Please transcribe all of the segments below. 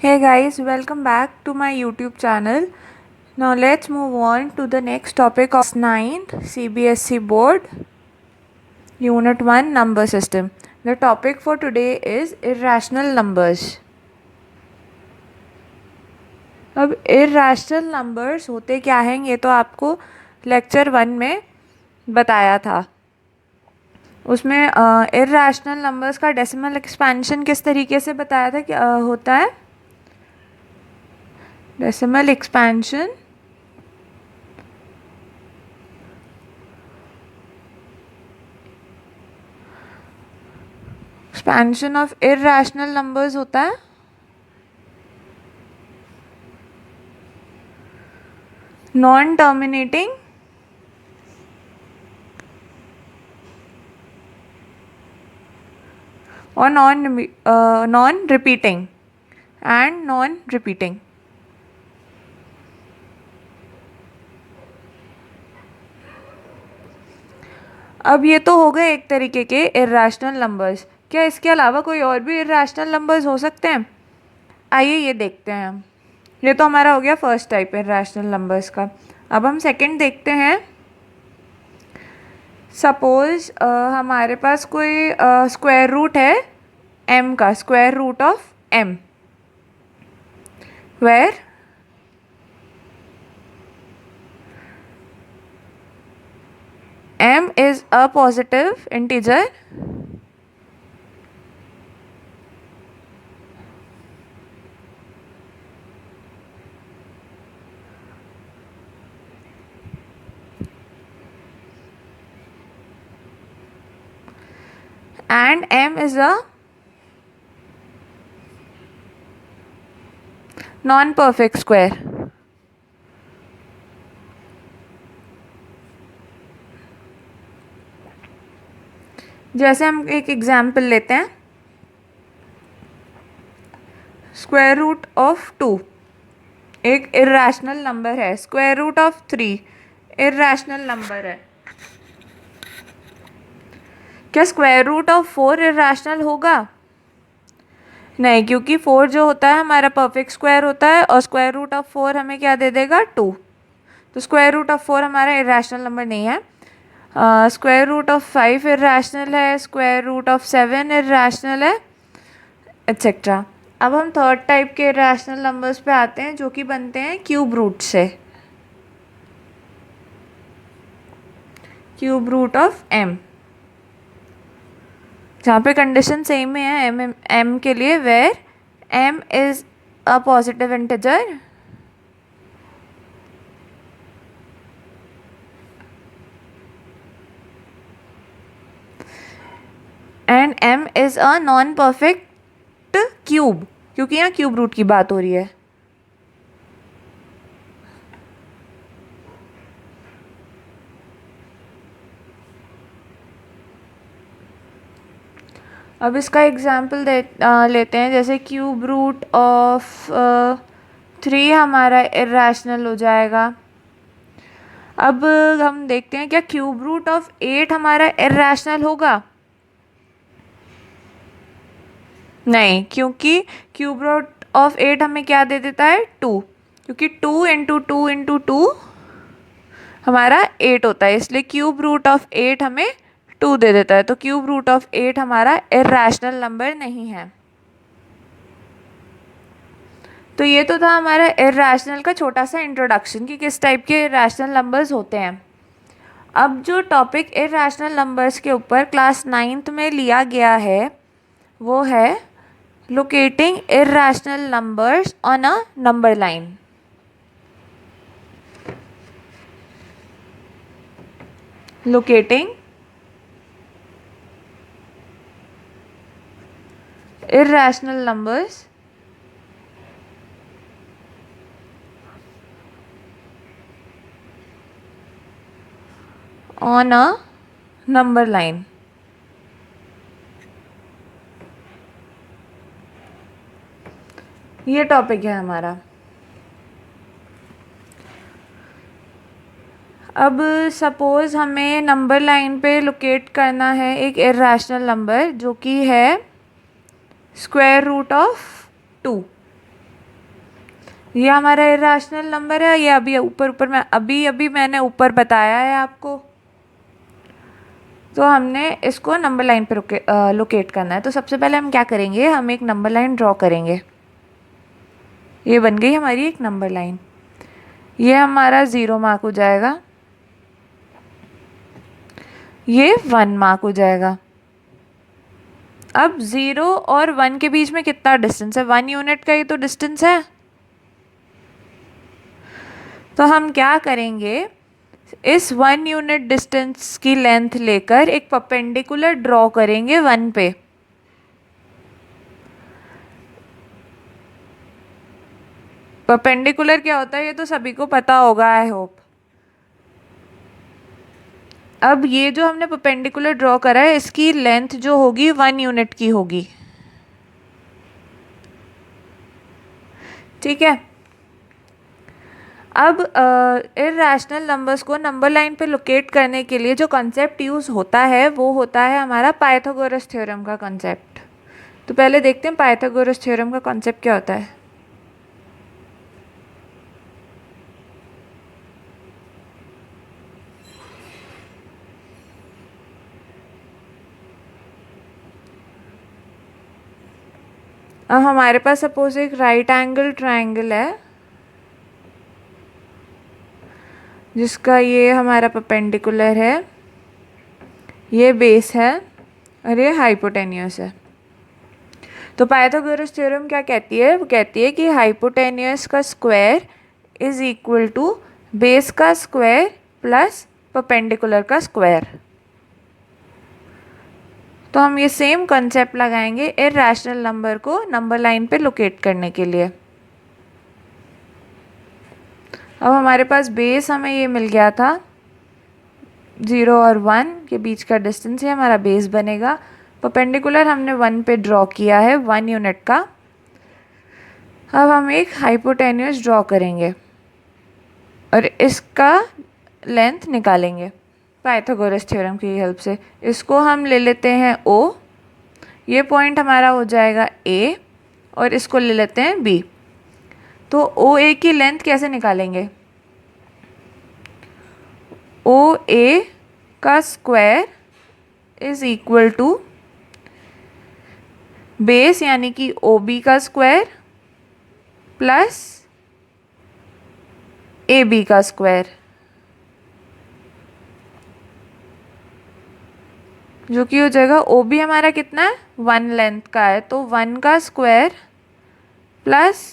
Hey guys, welcome back to my YouTube channel. Now let's move on to the next topic of 9th CBSE board unit 1 number system. The topic for today is irrational numbers. अब irrational numbers होते क्या हैं ये तो आपको lecture 1 में बताया था. उसमें irrational numbers का डेसिमल एक्सपेंशन किस तरीके से बताया था कि होता है. Decimal expansion of irrational numbers होता है नॉन टर्मिनेटिंग और non repeating and non repeating. अब ये तो हो गए एक तरीके के इर्रेशनल नंबर्स. क्या इसके अलावा कोई और भी इर्रेशनल नंबर्स हो सकते हैं? आइए ये देखते हैं हम. ये तो हमारा हो गया फर्स्ट टाइप इर्रेशनल नंबर्स का. अब हम सेकंड देखते हैं. सपोज हमारे पास कोई स्क्वायर रूट है m का, square root of m, where m is a positive integer and m is a non-perfect square. जैसे हम एक एग्जाम्पल लेते हैं. स्क्वायर रूट ऑफ 2 एक इर्रेशनल नंबर है. Square root of 3 irrational number है. क्या स्क्वायर रूट ऑफ 4 इर्रेशनल होगा? नहीं, क्योंकि 4 जो होता है हमारा परफेक्ट स्क्वायर होता है और स्क्वायर रूट ऑफ 4 हमें क्या दे देगा? 2. तो स्क्वायर रूट ऑफ 4 हमारा इर्रेशनल नंबर नहीं है. स्क्वायर रूट ऑफ 5 इर्रेशनल है, स्क्वायर रूट ऑफ 7 इर्रेशनल है, एट्सेट्रा. अब हम थर्ड टाइप के इर्रेशनल नंबर्स पे आते हैं जो कि बनते हैं क्यूब रूट से. क्यूब रूट ऑफ m, जहाँ पे कंडीशन सेम ही है m के लिए, where m is a positive integer and m is a non perfect cube, क्योंकि यहाँ क्यूब रूट की बात हो रही है. अब इसका एग्जाम्पल लेते हैं. जैसे क्यूब रूट ऑफ 3 हमारा इर्रेशनल हो जाएगा. अब हम देखते हैं क्या क्यूब रूट ऑफ 8 हमारा इर्रेशनल होगा? नहीं, क्योंकि क्यूब रूट ऑफ 8 हमें क्या दे देता है? 2, क्योंकि 2 इंटू 2 इंटू 2 हमारा 8 होता है, इसलिए क्यूब रूट ऑफ 8 हमें 2 दे देता है. तो क्यूब रूट ऑफ 8 हमारा इर्रेशनल नंबर नहीं है. तो ये तो था हमारा इर्रेशनल का छोटा सा इंट्रोडक्शन कि किस टाइप के इर्रेशनल नंबर्स होते हैं. अब जो टॉपिक इर्रेशनल नंबर्स के ऊपर क्लास 9th में लिया गया है वो है locating irrational numbers on a number line. Locating irrational numbers on a number line. ये टॉपिक है हमारा. अब सपोज हमें नंबर लाइन पे लोकेट करना है एक इर्रेशनल नंबर जो कि है स्क्वायर रूट ऑफ 2. ये हमारा इरेशनल नंबर है, ये अभी ऊपर ऊपर में अभी मैंने ऊपर बताया है आपको। तो हमने इसको नंबर लाइन पे लोकेट करना है। तो सबसे पहले हम क्या करेंगे, हम एक नंबर लाइन ड्रॉ करेंगे। ये बन गई हमारी एक नंबर लाइन। ये हमारा 0 मार्क हो जाएगा, ये 1 मार्क हो जाएगा। अब 0 और 1 के बीच में कितना डिस्टेंस है, 1 यूनिट का ही तो डिस्टेंस है। तो हम क्या करेंगे, इस 1 यूनिट डिस्टेंस की लेंथ लेकर एक परपेंडिकुलर ड्रॉ करेंगे 1 पे। परपेंडिकुलर क्या होता है ये तो सभी को पता होगा, आई होप। अब ये जो हमने परपेंडिकुलर ड्रॉ करा है, इसकी लेंथ जो होगी 1 यूनिट की होगी, ठीक है। अब इररेशनल नंबर्स को नंबर लाइन पे लोकेट करने के लिए जो कॉन्सेप्ट यूज़ होता है वो होता है हमारा पाइथागोरस थ्योरम का कॉन्सेप्ट। तो पहले देखते हैं पाइथागोरस थ्योरम का कॉन्सेप्ट क्या होता है। अब हमारे पास सपोज एक राइट एंगल ट्रायंगल है जिसका ये हमारा परपेंडिकुलर है, ये बेस है और ये हाइपोटेन्यूस है। तो पाइथागोरस थ्योरम क्या कहती है, वो कहती है कि हाइपोटेन्यूस का square is equal to base का स्क्वायर प्लस परपेंडिकुलर का स्क्वायर। तो हम ये सेम कंसेप्ट लगाएंगे इररेशनल नंबर को नंबर लाइन पे लोकेट करने के लिए। अब हमारे पास बेस हमें ये मिल गया था, 0 और 1 के बीच का डिस्टेंस ही हमारा बेस बनेगा। परपेंडिकुलर हमने 1 पे ड्रॉ किया है 1 यूनिट का। अब हम एक हाइपोटेन्यूस ड्रॉ करेंगे और इसका लेंथ निकालेंगे पाइथागोरस थ्योरम की हेल्प से। इसको हम ले लेते हैं O, ये पॉइंट हमारा हो जाएगा A और इसको ले लेते हैं B। तो OA की लेंथ कैसे निकालेंगे, OA का square is equal to base यानी कि OB का स्क्वायर प्लस AB का स्क्वायर, जो कि हो जाएगा OB हमारा कितना है 1 लेंथ का है, तो 1 का स्क्वायर प्लस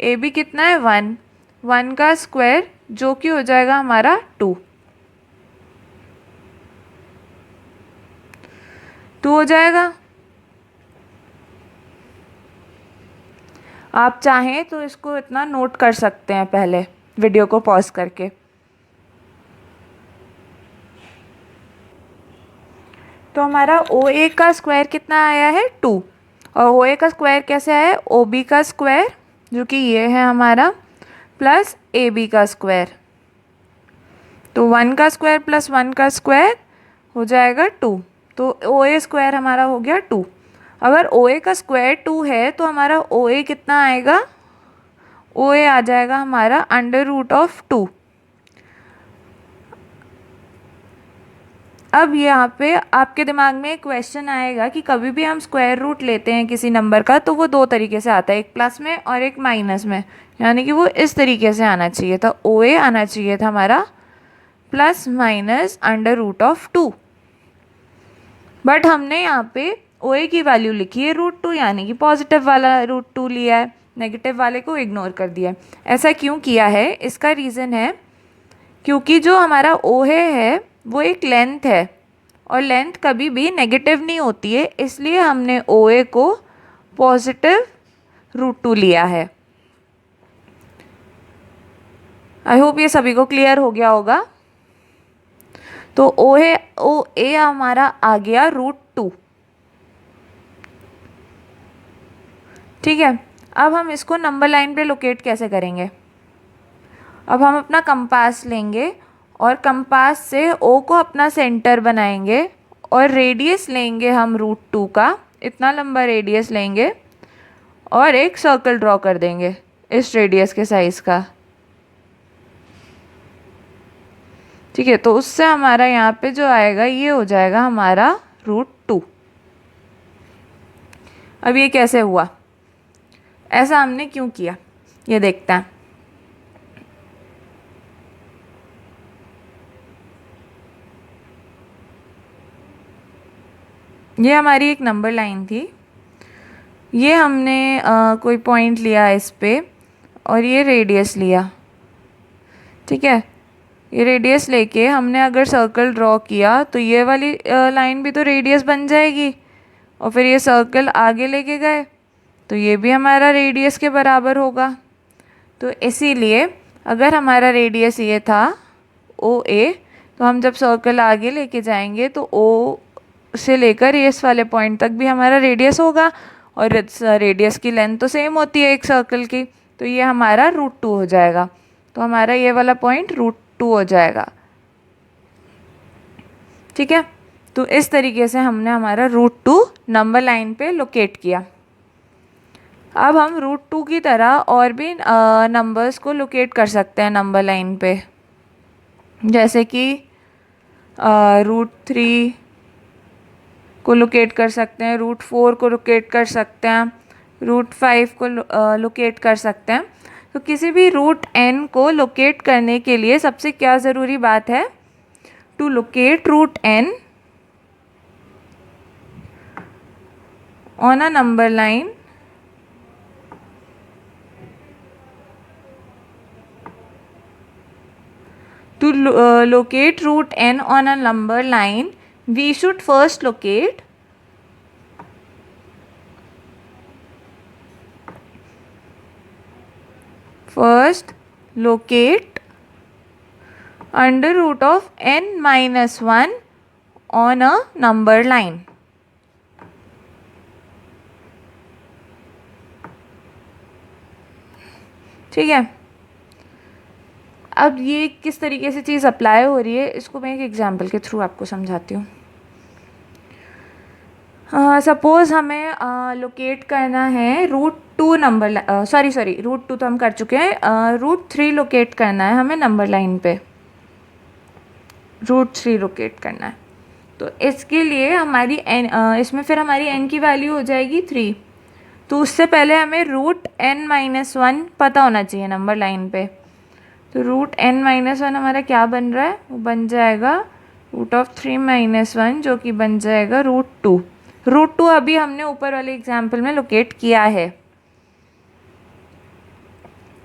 AB कितना है 1 का स्क्वायर, जो कि हो जाएगा हमारा 2 हो जाएगा। आप चाहें तो इसको इतना नोट कर सकते हैं पहले वीडियो को पॉज करके। तो हमारा OA का स्क्वायर कितना आया है 2, और OA का स्क्वायर कैसे आया है, OB का स्क्वायर जो कि ये है हमारा प्लस AB का स्क्वायर। तो 1 का स्क्वायर प्लस 1 का स्क्वायर हो जाएगा 2, तो OA स्क्वायर हमारा हो गया 2। अगर OA का स्क्वायर 2 है तो हमारा OA कितना आएगा, OA आ जाएगा हमारा अंडर रूट ऑफ 2। अब यहाँ पे आपके दिमाग में एक क्वेश्चन आएगा कि कभी भी हम स्क्वायर रूट लेते हैं किसी नंबर का तो वो 2 तरीके से आता है, एक प्लस में और एक माइनस में, यानी कि वो इस तरीके से आना चाहिए था, OA आना चाहिए था हमारा plus minus under root of 2। But हमने यहाँ पे OA की वैल्यू लिखी है √2, यानी कि पॉजिटिव वाला √2 लिया है, नेगेटिव वाले को इग्नोर कर दिया है। ऐसा क्यों किया है, इसका रीज़न है क्योंकि जो हमारा OA है वो एक लेंथ है और लेंथ कभी भी नेगेटिव नहीं होती है, इसलिए हमने OA को पॉजिटिव √2 लिया है। आई होप ये सभी को क्लियर हो गया होगा। तो OA हमारा आ गया √2, ठीक है। अब हम इसको नंबर लाइन पे लोकेट कैसे करेंगे, अब हम अपना कंपास लेंगे और कंपास से O को अपना सेंटर बनाएंगे और रेडियस लेंगे हम √2 का, इतना लंबा रेडियस लेंगे और एक सर्कल ड्रॉ कर देंगे इस रेडियस के साइज़ का। ठीक है, तो उससे हमारा यहाँ पे जो आएगा ये हो जाएगा हमारा √2। अब ये कैसे हुआ, ऐसा हमने क्यों किया, ये देखते हैं। ये हमारी एक नंबर लाइन थी, ये हमने कोई पॉइंट लिया इस पे और ये रेडियस लिया। ठीक है, ये रेडियस लेके हमने अगर सर्कल ड्रॉ किया तो ये वाली लाइन भी तो रेडियस बन जाएगी, और फिर ये सर्कल आगे लेके गए तो ये भी हमारा रेडियस के बराबर होगा। तो इसीलिए अगर हमारा रेडियस ये था OA, तो हम जब सर्कल आगे लेके जाएंगे तो O से लेकर इस वाले पॉइंट तक भी हमारा रेडियस होगा, और रेडियस की लेंथ तो सेम होती है एक सर्कल की, तो ये हमारा √2 हो जाएगा। तो हमारा ये वाला पॉइंट √2 हो जाएगा। ठीक है, तो इस तरीके से हमने हमारा √2 नंबर लाइन पे लोकेट किया। अब हम √2 की तरह और भी नंबर्स को लोकेट कर सकते हैं नंबर लाइन पे, जैसे कि √3 को लोकेट कर सकते हैं, √4 को लोकेट कर सकते हैं, √5 को लोकेट कर सकते हैं। तो किसी भी √n को लोकेट करने के लिए सबसे क्या ज़रूरी बात है, to locate √n on a number line to locate √n on a number line, we should first locate under root of n minus 1 on a number line. ठीक है, अब ये किस तरीके से चीज़ अप्लाई हो रही है इसको मैं एक एग्जांपल के थ्रू आपको समझाती हूँ। सपोज़ हमें लोकेट करना है √2 नंबर, √2 तो हम कर चुके हैं, √3 लोकेट करना है हमें नंबर लाइन पे, √3 लोकेट करना है। तो इसके लिए हमारी इसमें फिर हमारी n की वैल्यू हो जाएगी 3। तो उससे पहले हमें √n-1 पता होना चाहिए नंबर लाइन पे। तो √n-1 हमारा क्या बन रहा है, वो बन जाएगा √3-1 जो कि बन जाएगा √2। √2 अभी हमने ऊपर वाले एग्जाम्पल में लोकेट किया है,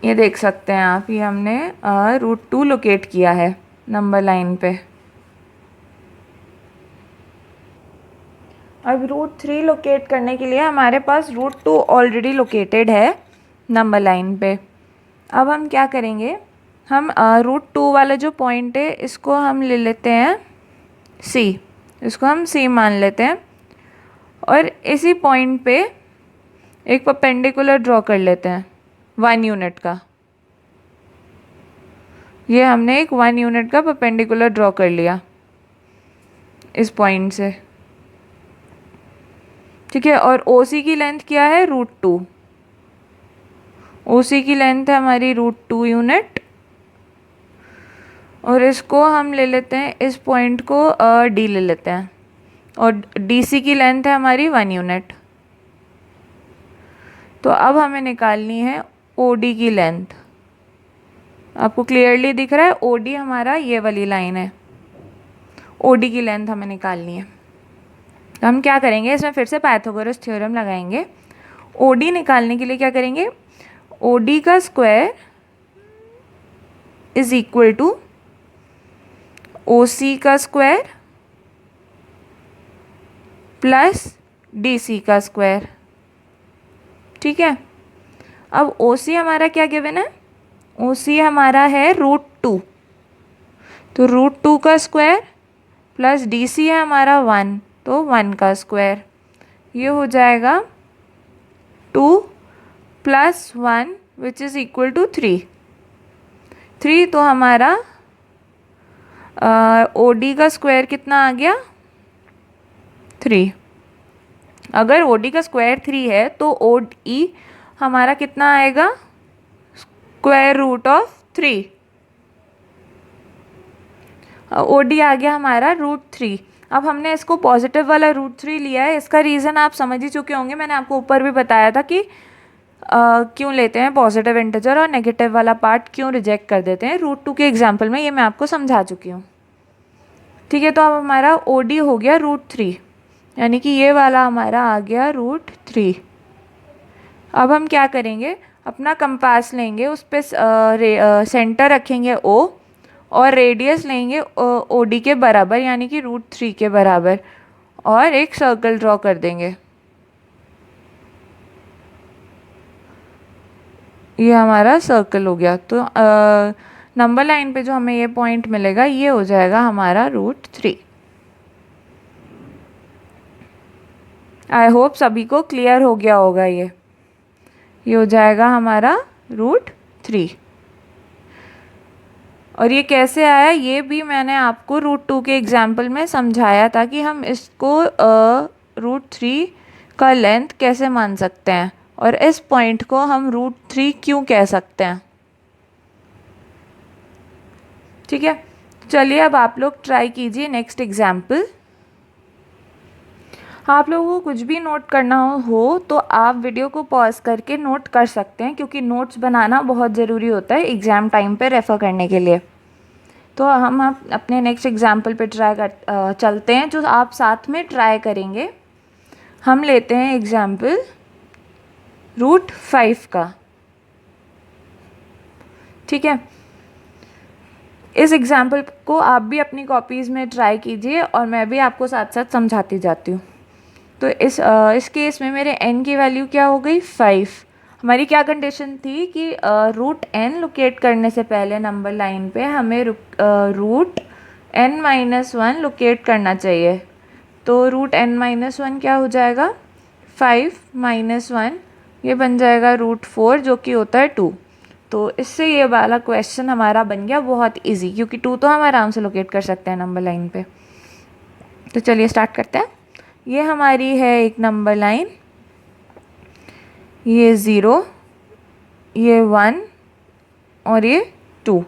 ये देख सकते हैं आप, ये हमने √2 लोकेट किया है नंबर लाइन पे। अब √3 लोकेट करने के लिए हमारे पास √2 ऑलरेडी लोकेटेड है नंबर लाइन पे। अब हम क्या करेंगे, हम √2 वाला जो पॉइंट है इसको हम ले लेते हैं C, इसको हम C मान लेते हैं, और इसी पॉइंट पे एक परपेंडिकुलर ड्रॉ कर लेते हैं 1 यूनिट का। ये हमने एक 1 यूनिट का परपेंडिकुलर ड्रॉ कर लिया इस पॉइंट से। ठीक है, और OC की लेंथ क्या है, √2। OC की लेंथ है हमारी √2 यूनिट, और इसको हम ले लेते हैं, इस पॉइंट को D ले लेते हैं, और DC की लेंथ है हमारी 1 यूनिट। तो अब हमें निकालनी है OD की लेंथ। आपको क्लियरली दिख रहा है, OD हमारा ये वाली लाइन है, OD की लेंथ हमें निकालनी है। तो हम क्या करेंगे, इसमें फिर से पाइथागोरस थ्योरम लगाएंगे। OD निकालने के लिए क्या करेंगे, OD का square is equal to OC का स्क्वायर प्लस DC का स्क्वायर। ठीक है, अब OC हमारा क्या गिवन है, OC हमारा है √2, तो √2 का स्क्वायर प्लस DC है हमारा 1, तो 1 का स्क्वायर, ये हो जाएगा 2 + 1 विच इज़ इक्वल टू 3। तो हमारा OD का स्क्वायर कितना आ गया, 3। अगर OD का स्क्वायर 3 है तो OE हमारा कितना आएगा, स्क्वायर रूट ऑफ 3। OD आ गया हमारा √3। अब हमने इसको पॉजिटिव वाला √3 लिया है, इसका रीज़न आप समझ ही चुके होंगे, मैंने आपको ऊपर भी बताया था कि क्यों लेते हैं पॉजिटिव इंटीजर और नेगेटिव वाला पार्ट क्यों रिजेक्ट कर देते हैं। √2 के एग्जाम्पल में ये मैं आपको समझा चुकी हूँ। ठीक है, तो अब हमारा OD हो गया √3, यानी कि ये वाला हमारा आ गया √3। अब हम क्या करेंगे, अपना कंपास लेंगे, उस पर सेंटर रखेंगे O और रेडियस लेंगे OD के बराबर यानी कि √3 के बराबर, और एक सर्कल ड्रॉ कर देंगे। ये हमारा सर्कल हो गया। तो नंबर लाइन पे जो हमें ये पॉइंट मिलेगा ये हो जाएगा हमारा √3। आई होप सभी को क्लियर हो गया होगा। ये हो जाएगा हमारा √3। और ये कैसे आया ये भी मैंने आपको √2 के एग्जाम्पल में समझाया था कि हम इसको √3 का लेंथ कैसे मान सकते हैं और इस पॉइंट को हम √3 क्यों कह सकते हैं। ठीक है, चलिए अब आप लोग ट्राई कीजिए नेक्स्ट एग्जाम्पल। आप लोगों को कुछ भी नोट करना हो तो आप वीडियो को पॉज करके नोट कर सकते हैं, क्योंकि नोट्स बनाना बहुत ज़रूरी होता है एग्ज़ाम टाइम पे रेफ़र करने के लिए। तो हम अपने नेक्स्ट एग्जाम्पल पे चलते हैं, जो आप साथ में ट्राई करेंगे। हम लेते हैं एग्जाम्पल √5 का। ठीक है, इस एग्जाम्पल को आप भी अपनी कॉपीज़ में ट्राई कीजिए और मैं भी आपको साथ साथ समझाती जाती हूँ। तो इस केस में मेरे n की वैल्यू क्या हो गई 5। हमारी क्या कंडीशन थी कि √n लोकेट करने से पहले नंबर लाइन पे हमें √n-1 लोकेट करना चाहिए। तो √n-1 क्या हो जाएगा 5 - 1, ये बन जाएगा √4 जो कि होता है 2। तो इससे ये वाला क्वेश्चन हमारा बन गया बहुत इजी, क्योंकि 2 तो हम आराम से लोकेट कर सकते हैं नंबर लाइन पे। तो चलिए स्टार्ट करते हैं। ये हमारी है एक नंबर लाइन, ये 0, ये 1 और ये 2।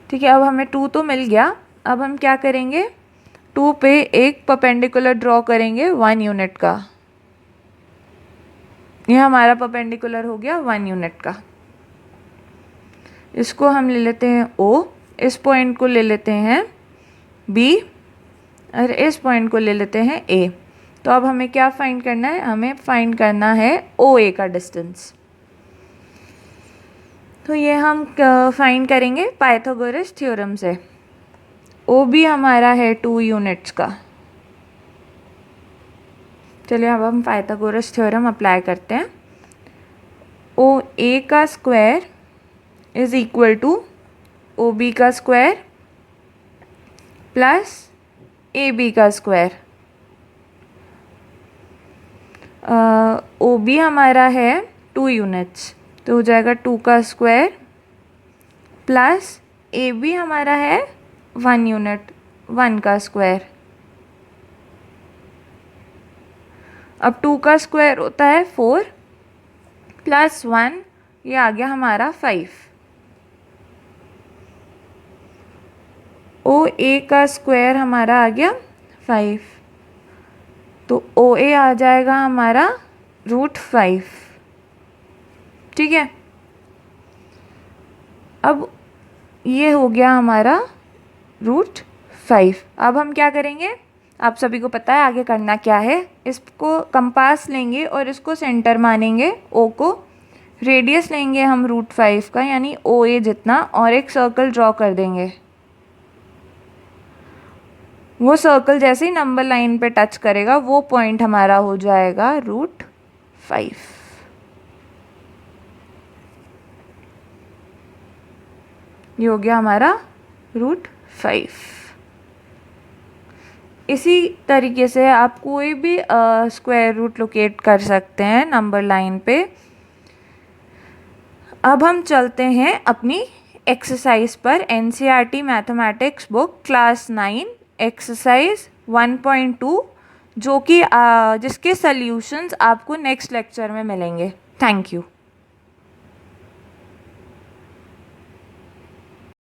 ठीक है, अब हमें 2 तो मिल गया। अब हम क्या करेंगे, 2 पे एक परपेंडिकुलर ड्रॉ करेंगे 1 यूनिट का। ये हमारा परपेंडिकुलर हो गया 1 यूनिट का। इसको हम ले लेते हैं O, इस पॉइंट को ले लेते हैं B और इस पॉइंट को ले लेते हैं A। तो अब हमें क्या फाइंड करना है, हमें फाइंड करना है OA का डिस्टेंस। तो ये हम फाइंड करेंगे पाइथागोरस थ्योरम से। OB हमारा है 2 यूनिट्स का। चलिए अब हम पाइथागोरस थ्योरम अप्लाई करते हैं। OA का square is equal to OB का स्क्वायर प्लस AB का स्क्वायर। OB हमारा है 2 यूनिट्स, तो हो जाएगा 2 का स्क्वायर प्लस AB हमारा है 1 यूनिट, 1 का स्क्वायर। अब 2 का स्क्वायर होता है 4 प्लस 1, ये आ गया हमारा 5। OA का स्क्वायर हमारा आ गया 5, तो OA आ जाएगा हमारा √5। ठीक है, अब ये हो गया हमारा √5। अब हम क्या करेंगे, आप सभी को पता है आगे करना क्या है। इसको कंपास लेंगे और इसको सेंटर मानेंगे O को, रेडियस लेंगे हम √5 का यानी OA जितना, और एक सर्कल ड्रॉ कर देंगे। वो सर्कल जैसे ही नंबर लाइन पे टच करेगा वो पॉइंट हमारा हो जाएगा √5। ये हो गया हमारा √5। इसी तरीके से आप कोई भी स्क्वायर रूट लोकेट कर सकते हैं नंबर लाइन पे। अब हम चलते हैं अपनी एक्सरसाइज पर। NCERT mathematics book class 9 exercise 1.2, जो कि जिसके सॉल्यूशंस आपको नेक्स्ट लेक्चर में मिलेंगे। Thank you.